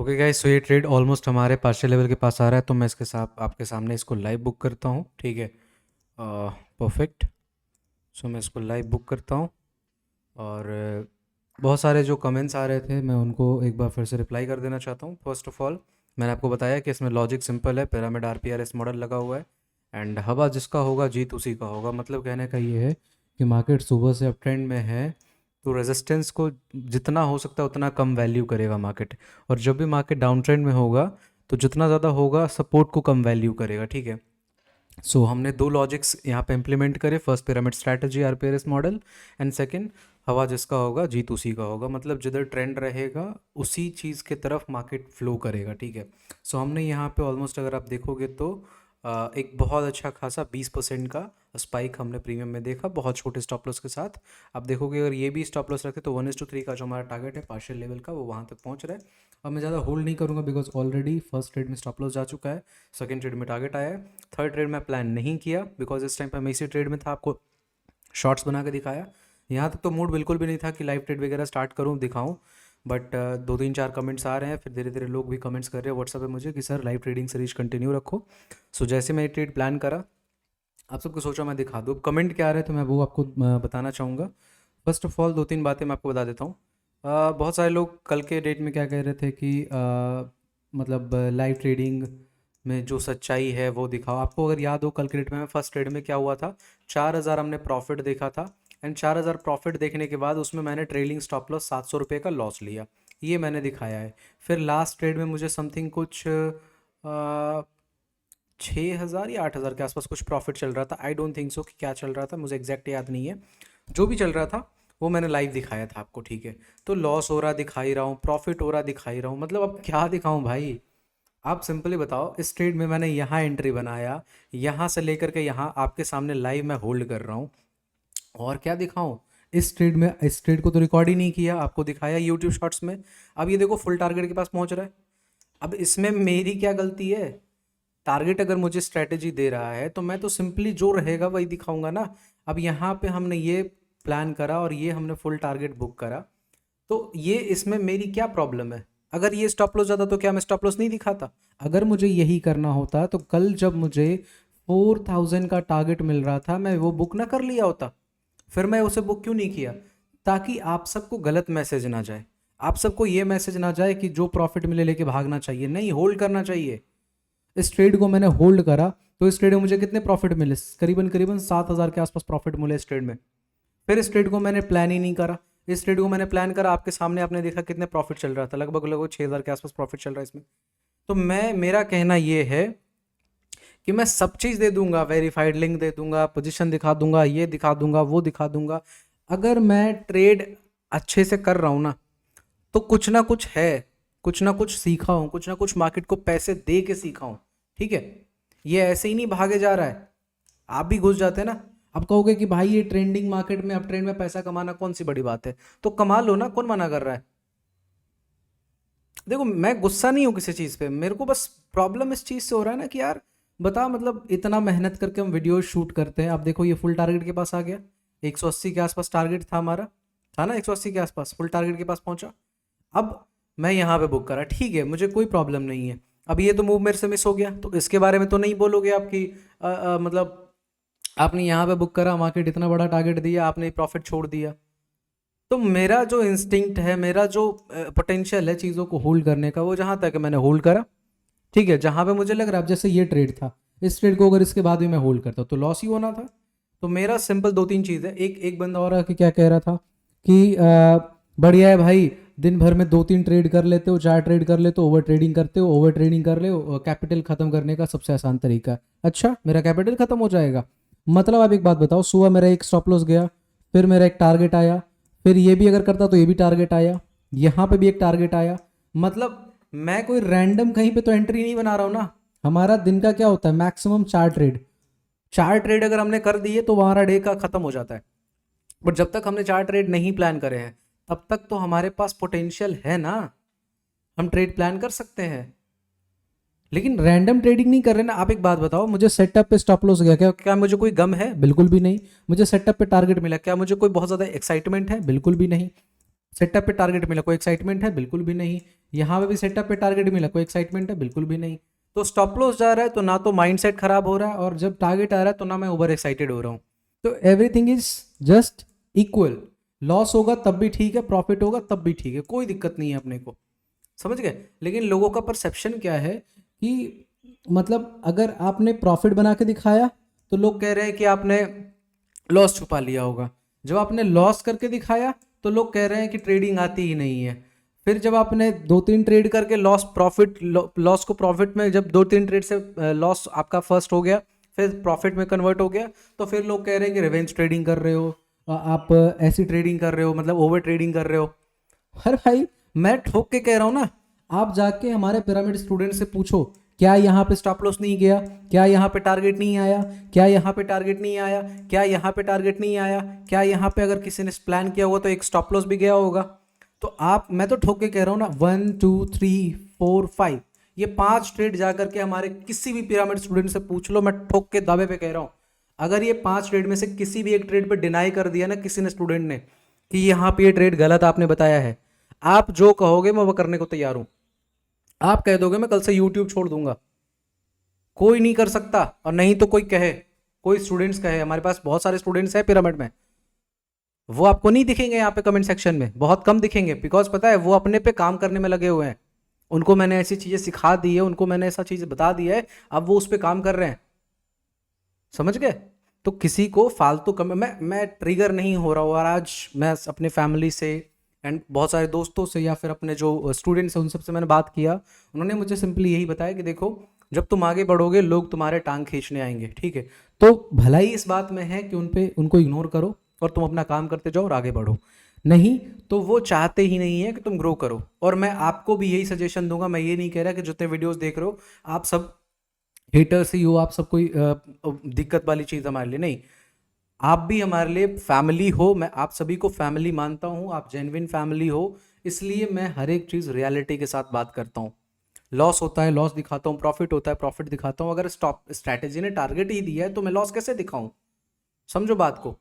Okay guys, सो ये trade almost हमारे partial level के पास आ रहा है, तो मैं इसके साथ आपके सामने इसको लाइव बुक करता हूँ। ठीक है, परफेक्ट। सो मैं इसको लाइव बुक करता हूँ और बहुत सारे जो कमेंट्स आ रहे थे मैं उनको एक बार फिर से रिप्लाई कर देना चाहता हूँ। फर्स्ट ऑफ ऑल, मैंने आपको बताया कि इसमें लॉजिक सिंपल है, पिरामिड आरपीआरएस मॉडल लगा हुआ है एंड हवा जिसका होगा जीत उसी का होगा। मतलब कहने का ये है कि मार्केट सुबह से अप ट्रेंड में है, तो रेजिस्टेंस को जितना हो सकता है उतना कम वैल्यू करेगा मार्केट, और जब भी मार्केट डाउन ट्रेंड में होगा तो जितना ज़्यादा होगा सपोर्ट को कम वैल्यू करेगा। ठीक है, सो हमने दो लॉजिक्स यहाँ पे इम्प्लीमेंट करे, first pyramid strategy RPRS model and second हवा जिसका होगा जीत उसी का होगा। मतलब जिधर ट्रेंड रहेगा उसी चीज़ के तरफ मार्केट फ्लो करेगा। ठीक है, सो हमने यहाँ पे ऑलमोस्ट अगर आप देखोगे तो एक बहुत अच्छा खासा 20% का स्पाइक हमने प्रीमियम में देखा, बहुत छोटे स्टॉप लॉस के साथ। आप देखोगे अगर ये भी स्टॉप लॉस रखते तो 1:3 का जो हमारा टारगेट है पार्शियल लेवल का, वो वहाँ तक पहुँच रहा है। अब मैं ज़्यादा होल्ड नहीं करूँगा बिकॉज ऑलरेडी फर्स्ट ट्रेड में स्टॉप लॉस जा चुका है, सेकंड ट्रेड में टारगेट आया है, थर्ड ट्रेड में प्लान नहीं किया बिकॉज इस टाइम पर मैं इसी ट्रेड में था, आपको शॉर्ट्स बना के दिखाया। यहाँ तक तो मूड बिल्कुल भी नहीं था कि लाइव ट्रेड वगैरह स्टार्ट करूँ दिखाऊँ, बट 2-3-4 कमेंट्स आ रहे हैं, फिर धीरे धीरे लोग भी कमेंट्स कर रहे हैं व्हाट्सएप पे मुझे कि sir live trading series continue रखो। सो जैसे मैं ये ट्रेड प्लान करा, आप सबको सोचा मैं दिखा दूँ। अब कमेंट क्या आ रहे हैं तो मैं वो आपको बताना चाहूँगा। फर्स्ट ऑफ ऑल 2-3 बातें मैं आपको बता देता हूँ। बहुत सारे लोग कल के डेट में क्या कह रहे थे कि मतलब लाइव ट्रेडिंग में जो सच्चाई है वो दिखाओ। आपको अगर याद हो कल के डेट में फर्स्ट ट्रेड में क्या हुआ था, 4,000 हमने प्रॉफिट देखा था एंड 4,000 प्रॉफिट देखने के बाद उसमें मैंने ट्रेलिंग स्टॉप लॉस 700 रुपये का लॉस लिया, ये मैंने दिखाया है। फिर लास्ट ट्रेड में मुझे समथिंग कुछ 6,000 या 8,000 के आसपास कुछ प्रॉफिट चल रहा था। आई डोंट थिंक सो कि क्या चल रहा था, मुझे एग्जैक्ट याद नहीं है। जो भी चल रहा था वो मैंने लाइव दिखाया था आपको। ठीक है, तो लॉस हो रहा दिखाई रहा हूँ, प्रॉफिट हो रहा दिखाई रहा हूँ, मतलब अब क्या दिखाऊँ भाई। आप सिंपली बताओ, इस ट्रेड में मैंने यहाँ एंट्री बनाया, यहाँ से लेकर के यहाँ आपके सामने लाइव मैं होल्ड कर रहा हूँ, और क्या दिखाऊं। इस ट्रेड में, इस ट्रेड को तो रिकॉर्ड ही नहीं किया, आपको दिखाया यूट्यूब शॉर्ट्स में। अब ये देखो फुल टारगेट के पास पहुंच रहा है। अब इसमें मेरी क्या गलती है? टारगेट अगर मुझे स्ट्रेटेजी दे रहा है तो मैं तो सिंपली जो रहेगा वही दिखाऊंगा ना। अब यहाँ पे हमने ये प्लान करा और ये हमने फुल टारगेट बुक करा, तो ये इसमें मेरी क्या प्रॉब्लम है? अगर ये स्टॉप लॉस जाता तो क्या मैं स्टॉप लॉस नहीं दिखाता? अगर मुझे यही करना होता तो कल जब मुझे 4,000 का टारगेट मिल रहा था मैं वो बुक ना कर लिया होता? फिर मैं उसे बुक क्यों नहीं किया? ताकि आप सबको गलत मैसेज ना जाए, आप सबको ये मैसेज ना जाए कि जो प्रॉफिट मिले लेके भागना चाहिए, नहीं, होल्ड करना चाहिए। इस ट्रेड को मैंने होल्ड करा तो इस ट्रेड में मुझे कितने प्रॉफिट मिले? करीबन करीबन 7,000 के आसपास प्रॉफिट मिले इस ट्रेड में। फिर इस ट्रेड को मैंने प्लान ही नहीं करा। इस ट्रेड को मैंने प्लान करा, आपके सामने आपने देखा कितने प्रॉफिट चल रहा था, लगभग लगभग 6,000 के आसपास प्रॉफिट चल रहा है इसमें। तो मेरा कहना ये है कि मैं सब चीज़ दे दूंगा, वेरीफाइड लिंक दे दूंगा, पोजीशन दिखा दूंगा, ये दिखा दूंगा, वो दिखा दूंगा। अगर मैं ट्रेड अच्छे से कर रहा हूँ ना, तो कुछ ना कुछ है, कुछ ना कुछ सीखा हूँ, कुछ ना कुछ मार्केट को पैसे दे के सीखा हूँ। ठीक है, ये ऐसे ही नहीं भागे जा रहा है। आप भी घुस जाते हैं ना। आप कहोगे कि भाई ये ट्रेंडिंग मार्केट में, अब ट्रेंड में पैसा कमाना कौन सी बड़ी बात है, तो कमा लो ना, कौन मना कर रहा है? देखो मैं गुस्सा नहीं हूँ किसी चीज़ पे, मेरे को बस प्रॉब्लम इस चीज़ से हो रहा है ना कि यार बता, मतलब इतना मेहनत करके हम वीडियो शूट करते हैं। अब देखो ये फुल टारगेट के पास आ गया, 180 के आसपास टारगेट था हमारा, था ना, 180 के आसपास फुल टारगेट के पास पहुंचा। अब मैं यहाँ पे बुक करा, ठीक है, मुझे कोई प्रॉब्लम नहीं है। अब ये तो मूव मेरे से मिस हो गया, तो इसके बारे में तो नहीं बोलोगे आपकी मतलब आपने यहाँ पे बुक करा, मार्केट इतना बड़ा टारगेट दिया, आपने प्रॉफिट छोड़ दिया। तो मेरा जो इंस्टिंक्ट है, मेरा जो पोटेंशियल है चीज़ों को होल्ड करने का, वो जहाँ तक है मैंने होल्ड करा। ठीक है, जहाँ पे मुझे लग रहा है, अब जैसे ये ट्रेड था, इस ट्रेड को अगर इसके बाद भी मैं होल्ड करता तो लॉस ही होना था। तो मेरा सिंपल 2-3 चीज़ है। एक एक बंदा और आके क्या कह रहा था कि बढ़िया है भाई, दिन भर में 2-3 ट्रेड कर लेते हो, 4 ट्रेड कर लेते हो, ओवर ट्रेडिंग करते हो, ओवर ट्रेडिंग कर ले हो, कैपिटल खत्म करने का सबसे आसान तरीका है। अच्छा, मेरा कैपिटल खत्म हो जाएगा? मतलब आप एक बात बताओ, सुबह मेरा एक स्टॉप लॉस गया, फिर मेरा एक टारगेट आया, फिर ये भी अगर करता तो ये भी टारगेट आया, यहाँ पे भी एक टारगेट आया। मतलब मैं कोई रैंडम कहीं पे तो एंट्री नहीं बना रहा हूँ ना। हमारा दिन का क्या होता है, मैक्सिमम 4 ट्रेड। 4 ट्रेड अगर हमने कर दिए तो हमारा डे का खत्म हो जाता है। बट जब तक हमने 4 ट्रेड नहीं प्लान करे हैं तब तक तो हमारे पास पोटेंशियल है ना, हम ट्रेड प्लान कर सकते हैं। लेकिन रैंडम ट्रेडिंग नहीं कर रहे ना। आप एक बात बताओ, मुझे सेटअप पे स्टॉप लॉस गया, क्या मुझे कोई गम है? बिल्कुल भी नहीं। मुझे सेटअप पे टारगेट मिला, क्या मुझे कोई बहुत ज़्यादा एक्साइटमेंट है? बिल्कुल भी नहीं। सेटअप पे टारगेट मिला, कोई एक्साइटमेंट है? बिल्कुल भी नहीं। यहाँ पे भी सेटअप पे टारगेट मिला, कोई एक्साइटमेंट है? बिल्कुल भी नहीं। तो स्टॉप लॉस जा रहा है तो ना तो माइंडसेट खराब हो रहा है, और जब टारगेट आ रहा है तो ना मैं ओवर एक्साइटेड हो रहा हूँ। तो everything is just equal. Loss होगा तब भी ठीक है, प्रॉफिट होगा तब भी ठीक है, कोई दिक्कत नहीं है अपने को, समझ गए? लेकिन लोगों का परसेप्शन क्या है कि मतलब अगर आपने प्रॉफिट बना के दिखाया तो लोग कह रहे हैं कि आपने लॉस छुपा लिया होगा। जब आपने लॉस करके दिखाया तो लोग कह रहे हैं कि ट्रेडिंग आती ही नहीं है। फिर जब आपने 2-3 ट्रेड करके लॉस को प्रॉफिट में, जब 2-3 ट्रेड से लॉस आपका फर्स्ट हो गया, फिर प्रॉफिट में कन्वर्ट हो गया, तो फिर लोग कह रहे हैं कि रिवेंज ट्रेडिंग कर रहे हो, आप ऐसी ट्रेडिंग कर रहे हो, मतलब ओवर ट्रेडिंग कर रहे हो। हर भाई मैं ठोक के कह रहा हूँ ना, आप जाके हमारे पिरामिड स्टूडेंट से पूछो, क्या यहाँ पे स्टॉप लॉस नहीं गया, क्या यहाँ पे टारगेट नहीं आया, क्या यहाँ पे टारगेट नहीं आया, क्या यहाँ पे टारगेट नहीं आया, क्या यहाँ पे अगर किसी ने प्लान किया होगा तो एक स्टॉप लॉस भी गया होगा। तो आप, मैं तो ठोक के कह रहा हूँ ना, 1 2 3 4 5, ये 5 ट्रेड जाकर के हमारे किसी भी पिरामिड स्टूडेंट से पूछ लो, मैं ठोक के दावे पे कह रहा हूँ। अगर ये 5 ट्रेड में से किसी भी एक ट्रेड पे डिनाई कर दिया ना किसी ने, स्टूडेंट ने, कि यहाँ पे ये ट्रेड गलत आपने बताया है, आप जो कहोगे मैं वो करने को तैयार हूं। आप कह दोगे मैं कल से यूट्यूब छोड़ दूंगा, कोई नहीं कर सकता। और नहीं तो कोई कहे, कोई स्टूडेंट्स कहे, हमारे पास बहुत सारे स्टूडेंट्स हैं पिरामिड में, वो आपको नहीं दिखेंगे यहाँ पे कमेंट सेक्शन में, बहुत कम दिखेंगे, बिकॉज पता है वो अपने पे काम करने में लगे हुए हैं। उनको मैंने ऐसी चीजें सिखा दी है, उनको मैंने ऐसा चीज बता दिया है, अब वो उस पर काम कर रहे हैं, समझ गए? तो किसी को फालतू मैं ट्रिगर नहीं हो रहा हूँ। और आज मैं अपने फैमिली से एंड बहुत सारे दोस्तों से या फिर अपने जो स्टूडेंट्स हैं उन सबसे मैंने बात किया, उन्होंने मुझे सिंपली यही बताया कि देखो, जब तुम आगे बढ़ोगे लोग तुम्हारे टांग खींचने आएंगे, ठीक है? तो भलाई इस बात में है कि उनको इग्नोर करो और तुम अपना काम करते जाओ और आगे बढ़ो। नहीं तो वो चाहते ही नहीं है कि तुम ग्रो करो। और मैं आपको भी यही सजेशन दूंगा, मैं ये नहीं कह रहा कि जितने वीडियोस देख रहे हो आप सब हेटर्स ही हो, आप सब कोई दिक्कत वाली चीज़ हमारे लिए नहीं। आप भी हमारे लिए फैमिली हो, मैं आप सभी को फैमिली मानता हूँ, आप जेन्युइन फैमिली हो, इसलिए मैं हर एक चीज़ रियलिटी के साथ बात करता हूँ। लॉस होता है लॉस दिखाता हूँ, प्रॉफिट होता है प्रॉफिट दिखाता हूँ। अगर स्टॉप स्ट्रैटेजी ने टारगेट ही दिया है तो मैं लॉस कैसे दिखाऊं? समझो बात को।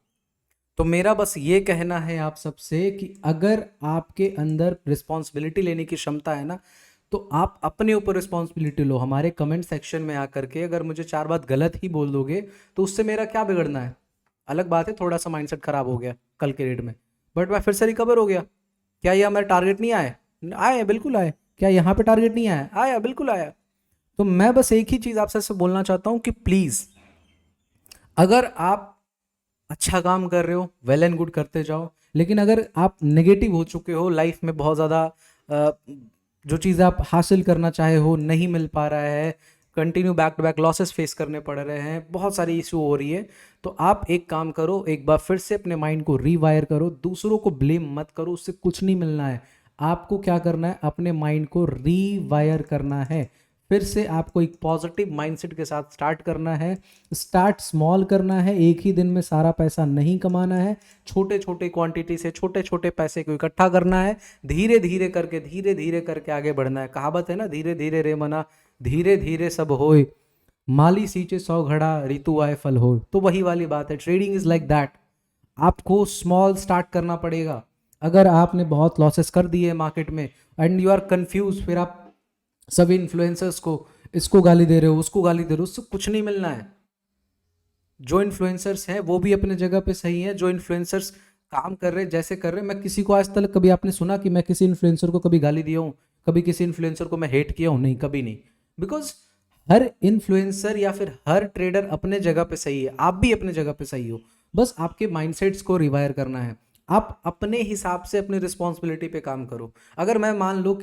तो मेरा बस ये कहना है आप सबसे कि अगर आपके अंदर रिस्पॉन्सिबिलिटी लेने की क्षमता है ना, तो आप अपने ऊपर रिस्पॉन्सिबिलिटी लो। हमारे कमेंट सेक्शन में आकर के अगर मुझे 4 बात गलत ही बोल दोगे तो उससे मेरा क्या बिगड़ना है? अलग बात है थोड़ा सा माइंडसेट खराब हो गया कल के रेट में, बट मैं फिर से रिकवर हो गया। क्या ये हमारे टारगेट नहीं आए? आए, बिल्कुल आए। क्या यहाँ पे टारगेट नहीं आया? आया, बिल्कुल आया। तो मैं बस एक ही चीज़ आपसे बोलना चाहता हूँ कि प्लीज़, अगर आप अच्छा काम कर रहे हो वेल एंड गुड, करते जाओ। लेकिन अगर आप नेगेटिव हो चुके हो लाइफ में, बहुत ज़्यादा जो चीज़ आप हासिल करना चाहे हो नहीं मिल पा रहा है, continue back to back losses face करने पड़ रहे हैं, बहुत सारी इशू हो रही है, तो आप एक काम करो, एक बार फिर से अपने माइंड को रीवायर करो। दूसरों को ब्लेम मत करो, उससे कुछ नहीं मिलना है। आपको क्या करना है? अपने माइंड को रीवायर करना है। फिर से आपको एक पॉजिटिव माइंडसेट के साथ स्टार्ट करना है। स्टार्ट स्मॉल करना है, एक ही दिन में सारा पैसा नहीं कमाना है, छोटे छोटे क्वांटिटी से छोटे छोटे पैसे को इकट्ठा करना है, धीरे धीरे करके आगे बढ़ना है। कहावत है ना, धीरे धीरे रे मना, धीरे धीरे सब होए, माली सींचे 100 घड़ा, ऋतु आए फल हो। तो वही वाली बात है, ट्रेडिंग इज लाइक दैट। आपको स्मॉल स्टार्ट करना पड़ेगा। अगर आपने बहुत लॉसेस कर दिए मार्केट में एंड यू आर कंफ्यूज, फिर आप सभी इन्फ्लुएंसर्स को इसको गाली दे रहे हो उसको गाली दे रहे हो, उससे कुछ नहीं मिलना है। जो इन्फ्लुएंसर्स हैं वो भी अपने जगह पे सही है, जो इन्फ्लुएंसर्स काम कर रहे हैं जैसे कर रहे हैं, मैं किसी को आज तक कभी आपने सुना कि मैं किसी इन्फ्लुएंसर को कभी गाली दिया हूँ, कभी किसी इन्फ्लुएंसर को मैं हेट किया हूँ? नहीं, कभी नहीं। बिकॉज हर इन्फ्लुएंसर या फिर हर ट्रेडर अपने जगह पे सही है, आप भी अपने जगह पे सही हो। बस आपके माइंडसेट्स को रिवायर करना है। आप अपने हिसाब से अपनी रिस्पॉन्सिबिलिटी पे काम करो। अगर मैं मान लो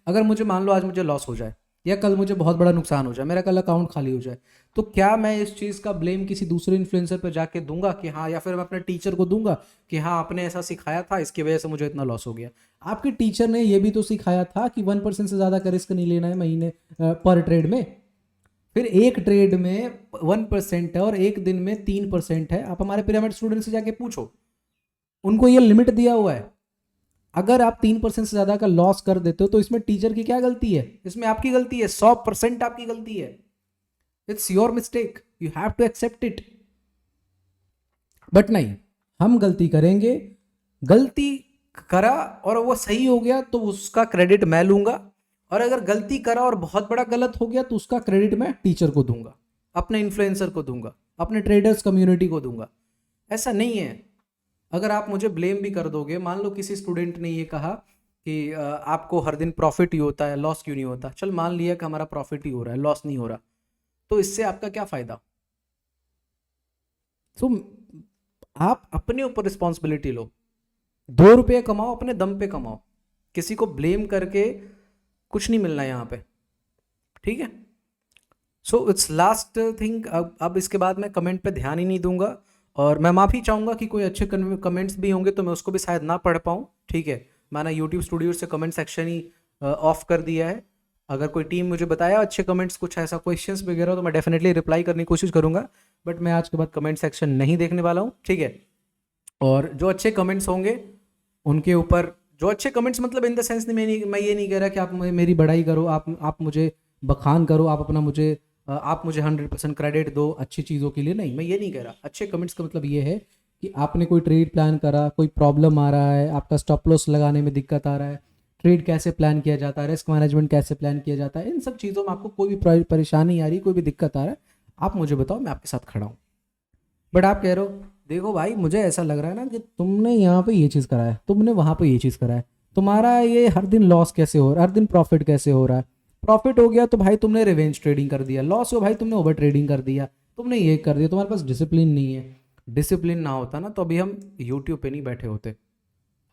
अगर मुझे मान लो आज मुझे लॉस हो जाए या कल मुझे बहुत बड़ा नुकसान हो जाए, मेरा कल अकाउंट खाली हो जाए, तो क्या मैं इस चीज़ का ब्लेम किसी दूसरे इन्फ्लुएंसर पर जाके दूंगा कि हाँ, या फिर मैं अपने टीचर को दूंगा कि हाँ आपने ऐसा सिखाया था इसकी वजह से मुझे इतना लॉस हो गया? आपके टीचर ने ये भी तो सिखाया था कि 1% से ज़्यादा का रिस्क नहीं लेना है महीने पर ट्रेड में। फिर एक ट्रेड में 1% है और एक दिन में 3% है। आप हमारे पिरामिड स्टूडेंट से जाके पूछो, उनको ये लिमिट दिया हुआ है। अगर आप 3% से ज्यादा का लॉस कर देते हो तो इसमें टीचर की क्या गलती है? इसमें आपकी गलती है, 100% आपकी गलती है। It's your mistake, you have to accept it. But नहीं, हम गलती करेंगे, गलती करा और वो सही हो गया तो उसका क्रेडिट मैं लूंगा, और अगर गलती करा और बहुत बड़ा गलत हो गया तो उसका क्रेडिट मैं टीचर को दूंगा, अपने इन्फ्लुएंसर को दूंगा, अपने ट्रेडर्स कम्युनिटी को दूंगा। ऐसा नहीं है। अगर आप मुझे ब्लेम भी कर दोगे, मान लो किसी स्टूडेंट ने ये कहा कि आपको हर दिन प्रॉफिट ही होता है, लॉस क्यों नहीं होता। चल मान लिया कि हमारा प्रॉफिट ही हो रहा है, लॉस नहीं हो रहा, तो इससे आपका क्या फायदा। तो आप अपने ऊपर रिस्पॉन्सिबिलिटी लो, 2 रुपये कमाओ, अपने दम पे कमाओ, किसी को ब्लेम करके कुछ नहीं मिलना यहाँ पे, ठीक है। So it's last thing. अब इसके बाद मैं कमेंट पे ध्यान ही नहीं दूंगा, और मैं माफ़ी चाहूँगा कि कोई अच्छे कमेंट्स भी होंगे तो मैं उसको भी शायद ना पढ़ पाऊँ, ठीक है। मैंने यूट्यूब स्टूडियो से कमेंट सेक्शन ही ऑफ कर दिया है। अगर कोई टीम मुझे बताया अच्छे कमेंट्स, कुछ ऐसा क्वेश्चंस वगैरह, तो मैं डेफिनेटली रिप्लाई करने की कोशिश करूँगा, बट मैं आज के बाद कमेंट सेक्शन नहीं देखने वाला हूँ, ठीक है। और जो अच्छे कमेंट्स होंगे उनके ऊपर, जो अच्छे कमेंट्स मतलब इन द सेंस मैं ये नहीं कह रहा कि आप मेरी बड़ाई करो, आप मुझे बखान करो, आप मुझे 100% क्रेडिट दो अच्छी चीज़ों के लिए, नहीं, मैं ये नहीं कह रहा। अच्छे कमेंट्स का मतलब ये है कि आपने कोई ट्रेड प्लान करा, कोई प्रॉब्लम आ रहा है, आपका स्टॉप लॉस लगाने में दिक्कत आ रहा है, ट्रेड कैसे प्लान किया जाता है, रिस्क मैनेजमेंट कैसे प्लान किया जाता है, इन सब चीज़ों में आपको कोई भी परेशानी आ रही, कोई भी दिक्कत आ रहा है, आप मुझे बताओ, मैं आपके साथ खड़ा हूँ। बट आप कह रहे हो देखो भाई मुझे ऐसा लग रहा है ना कि तुमने यहाँ पे ये चीज़ करा है, तुमने वहाँ पे ये चीज़ करा है, तुम्हारा ये हर दिन लॉस कैसे हो रहा है, हर दिन प्रॉफिट कैसे हो रहा है। प्रॉफिट हो गया तो भाई तुमने रिवेंज ट्रेडिंग कर दिया, लॉस हो भाई तुमने ओवर ट्रेडिंग कर दिया, तुमने ये कर दिया, तुम्हारे पास डिसिप्लिन नहीं है। डिसिप्लिन ना होता ना तो अभी हम यूट्यूब पे नहीं बैठे होते,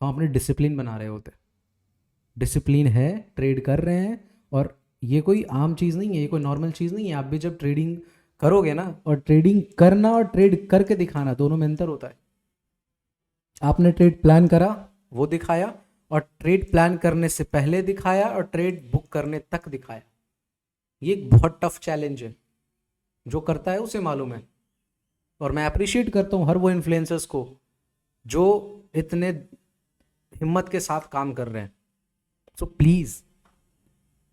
हम अपने डिसिप्लिन बना रहे होते। डिसिप्लिन है, ट्रेड कर रहे हैं, और ये कोई आम चीज़ नहीं है, ये कोई नॉर्मल चीज़ नहीं है। आप भी जब ट्रेडिंग करोगे ना, और ट्रेडिंग करना और ट्रेड करके दिखाना दोनों में अंतर होता है। आपने ट्रेड प्लान करा, वो दिखाया, और ट्रेड प्लान करने से पहले दिखाया, और ट्रेड बुक करने तक दिखाया। ये एक बहुत टफ चैलेंज है, जो करता है उसे मालूम है। और मैं अप्रिशिएट करता हूँ हर वो इन्फ्लुएंसर्स को जो इतने हिम्मत के साथ काम कर रहे हैं। सो प्लीज़,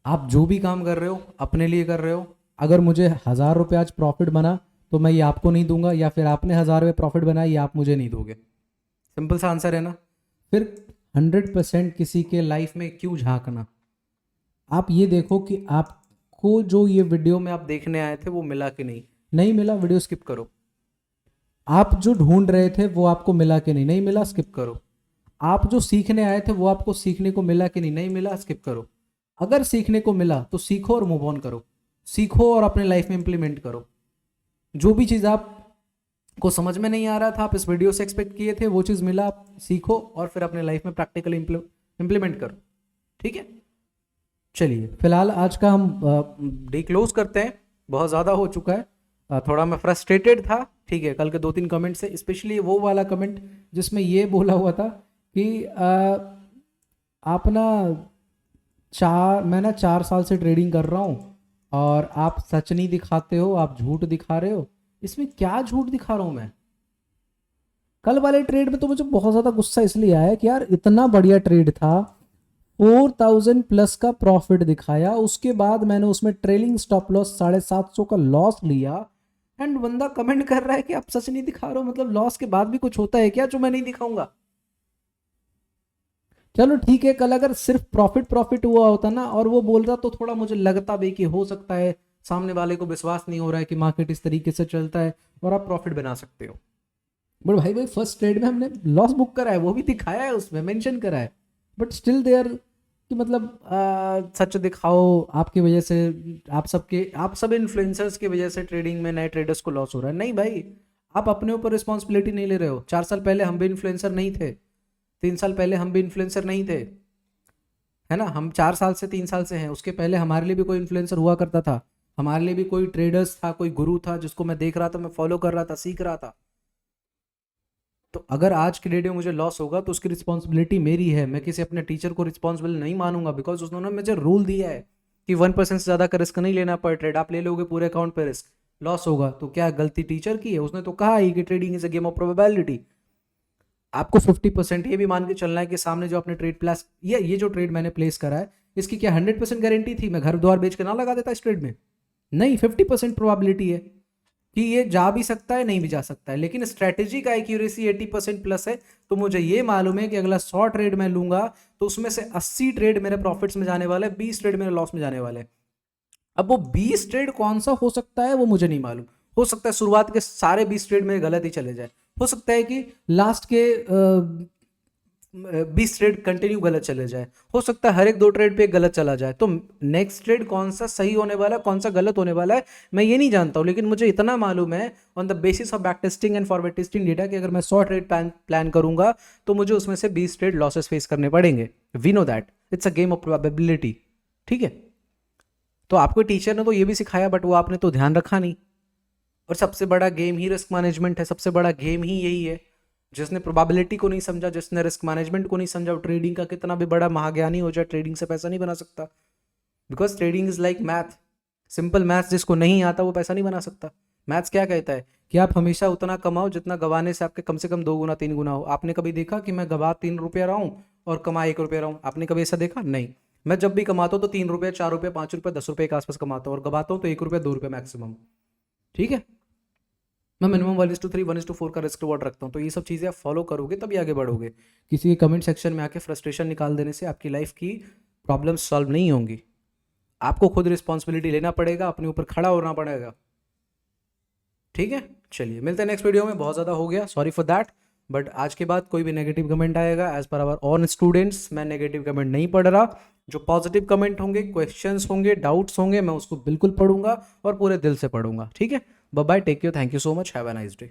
आप जो भी काम कर रहे हो अपने लिए कर रहे हो। अगर मुझे 1000 रुपये आज प्रॉफिट बना तो मैं ये आपको नहीं दूंगा, या फिर आपने 1000 रुपये प्रॉफिट बनाया ये आप मुझे नहीं दोगे। सिंपल सा आंसर है ना। फिर 100% किसी के लाइफ में क्यों झांकना। आप ये देखो कि आपको जो ये वीडियो में आप देखने आए थे वो मिला कि नहीं, नहीं मिला वीडियो स्किप करो। आप जो ढूंढ रहे थे वो आपको मिला कि नहीं, नहीं मिला स्किप करो। आप जो सीखने आए थे वो आपको सीखने को मिला कि नहीं, नहीं मिला स्किप करो। अगर सीखने को मिला तो सीखो और मूव ऑन करो, सीखो और अपने लाइफ में इंप्लीमेंट करो। जो भी चीज़ आप को समझ में नहीं आ रहा था, आप इस वीडियो से एक्सपेक्ट किए थे, वो चीज़ मिला, आप सीखो और फिर अपने लाइफ में प्रैक्टिकली इंप्लीमेंट करो, ठीक है। चलिए फिलहाल आज का हम डे क्लोज करते हैं, बहुत ज़्यादा हो चुका है। थोड़ा मैं फ्रस्ट्रेटेड था, ठीक है, कल के 2-3 कमेंट से, स्पेशली वो वाला कमेंट जिसमें ये बोला हुआ था कि आप ना मैं ना 4 साल से ट्रेडिंग कर रहा हूँ और आप सच नहीं दिखाते हो, आप झूठ दिखा रहे हो। इसमें क्या झूठ दिखा रहा हूँ मैं। कल वाले ट्रेड में तो मुझे बहुत ज़्यादा गुस्सा इसलिए आया कि यार इतना बढ़िया ट्रेड था, 4000 प्लस का प्रॉफिट दिखाया, उसके बाद मैंने उसमें ट्रेलिंग स्टॉप लॉस 750 का लॉस लिया, एंड बंदा कमेंट कर रहा है कि आप सच नहीं दिखा रहे हो। मतलब लॉस के बाद भी कुछ होता है क्या जो मैं नहीं दिखाऊंगा। चलो ठीक है, कल अगर सिर्फ प्रॉफिट हुआ होता ना और वो बोल रहा तो थोड़ा मुझे लगता भी कि हो सकता है सामने वाले को विश्वास नहीं हो रहा है कि मार्केट इस तरीके से चलता है और आप प्रॉफिट बना सकते हो। बट भाई फर्स्ट ट्रेड में हमने लॉस बुक करा है, वो भी दिखाया है, उसमें मेंशन करा है, बट स्टिल देयर कि मतलब सच दिखाओ। आपकी वजह से आप सब इन्फ्लुएंसर्स की वजह से ट्रेडिंग में नए ट्रेडर्स को लॉस हो रहा है। नहीं भाई, आप अपने ऊपर रिस्पॉन्सिबिलिटी नहीं ले रहे हो। 4 साल पहले हम भी इन्फ्लुएंसर नहीं थे, 3 साल पहले हम भी इन्फ्लुएंसर नहीं थे, है ना। हम 4 साल से 3 साल से हैं, उसके पहले हमारे लिए भी कोई इन्फ्लुएंसर हुआ करता था, हमारे लिए भी कोई ट्रेडर्स था, कोई गुरु था जिसको मैं देख रहा था, मैं फॉलो कर रहा था, सीख रहा था। तो अगर आज के डेट में मुझे लॉस होगा तो उसकी रिस्पॉन्सिबिलिटी मेरी है। मैं किसी अपने टीचर को रिस्पॉन्सिबल नहीं मानूंगा, बिकॉज उन्होंने मुझे रूल दिया है कि 1% से ज़्यादा का रिस्क नहीं लेना पर ट्रेड। आप ले लोगे पूरे अकाउंट पर रिस्क, लॉस होगा तो क्या गलती टीचर की है? उसने तो कहा ही कि trading is a game of probability. आपको 50% ये भी मान के चलना है कि सामने जो आपने ट्रेड प्लेस ये जो ट्रेड मैंने प्लेस करा है इसकी क्या 100% गारंटी थी? मैं घर द्वार बेच के ना लगा देता इस ट्रेड में? नहीं, 50% प्रोबेबिलिटी है कि ये जा भी सकता है नहीं भी जा सकता है, लेकिन स्ट्रेटेजी का एक्यूरेसी 80% प्लस है। तो मुझे ये मालूम है कि अगला 100 ट्रेड मैं लूंगा तो उसमें से 80 ट्रेड मेरे प्रॉफिट्स में जाने वाले, 20 ट्रेड मेरे लॉस में जाने वाले। अब वो 20 ट्रेड कौन सा हो सकता है वो मुझे नहीं मालूम। हो सकता है शुरुआत के सारे 20 ट्रेड मेरे गलत ही चले जाए, हो सकता है कि लास्ट के 20 ट्रेड कंटिन्यू गलत चले जाए, हो सकता है हर एक 2 ट्रेड पे गलत चला जाए। तो नेक्स्ट ट्रेड कौन सा सही होने वाला है, कौन सा गलत होने वाला है, मैं ये नहीं जानता हूँ। लेकिन मुझे इतना मालूम है on the basis of back testing and forward testing data कि अगर मैं 100 ट्रेड प्लान करूंगा तो मुझे उसमें से 20 ट्रेड लॉसेस फेस करने पड़ेंगे। We know that it's a game of probability. ठीक है, तो आपको टीचर ने तो ये भी सिखाया बट वो आपने तो ध्यान रखा नहीं। और सबसे बड़ा गेम ही रिस्क मैनेजमेंट है, सबसे बड़ा गेम ही यही है। जिसने प्रोबेबिलिटी को नहीं समझा, जिसने रिस्क मैनेजमेंट को नहीं समझा, वो ट्रेडिंग का कितना भी बड़ा महाज्ञानी हो जाए, ट्रेडिंग से पैसा नहीं बना सकता। Because trading is like math, simple maths जिसको नहीं आता वो पैसा नहीं बना सकता। मैथ्स क्या कहता है कि आप हमेशा उतना कमाओ जितना गवाने से आपके कम से कम 2 गुना 3 गुना हो। आपने कभी देखा कि मैं गवा 3 रुपया रहा हूँ और कमा 1 रुपया रहा हूँ? आपने कभी ऐसा देखा? नहीं। मैं जब भी कमाता हूँ तो 3 रुपये 4 रुपये 5 रुपये 10 रुपये के आसपास कमाता हूँ, और गवाता हूँ तो 1 रुपया 2 रुपये मैक्सिमम। ठीक है, मैं मिनिमम 1:3 1:4 का रिस्क रिवॉर्ड रखता हूँ। तो ये सब चीज़ें आप फॉलो करोगे तभी आगे बढ़ोगे। किसी के कमेंट सेक्शन में आके फ्रस्ट्रेशन निकाल देने से आपकी लाइफ की प्रॉब्लम्स सॉल्व नहीं होंगी। आपको खुद रिस्पॉन्सिबिलिटी लेना पड़ेगा, अपने ऊपर खड़ा होना पड़ेगा। ठीक है, चलिए मिलते हैं नेक्स्ट वीडियो में। बहुत ज़्यादा हो गया, सॉरी फॉर दैट। बट आज के बाद कोई भी नेगेटिव कमेंट आएगा as per our own students, मैं नेगेटिव कमेंट नहीं पढ़ रहा। जो पॉजिटिव कमेंट होंगे, क्वेश्चंस होंगे, डाउट्स होंगे, मैं उसको बिल्कुल पढ़ूंगा और पूरे दिल से पढ़ूंगा। ठीक है, bye bye, take care, thank you so much, have a nice day.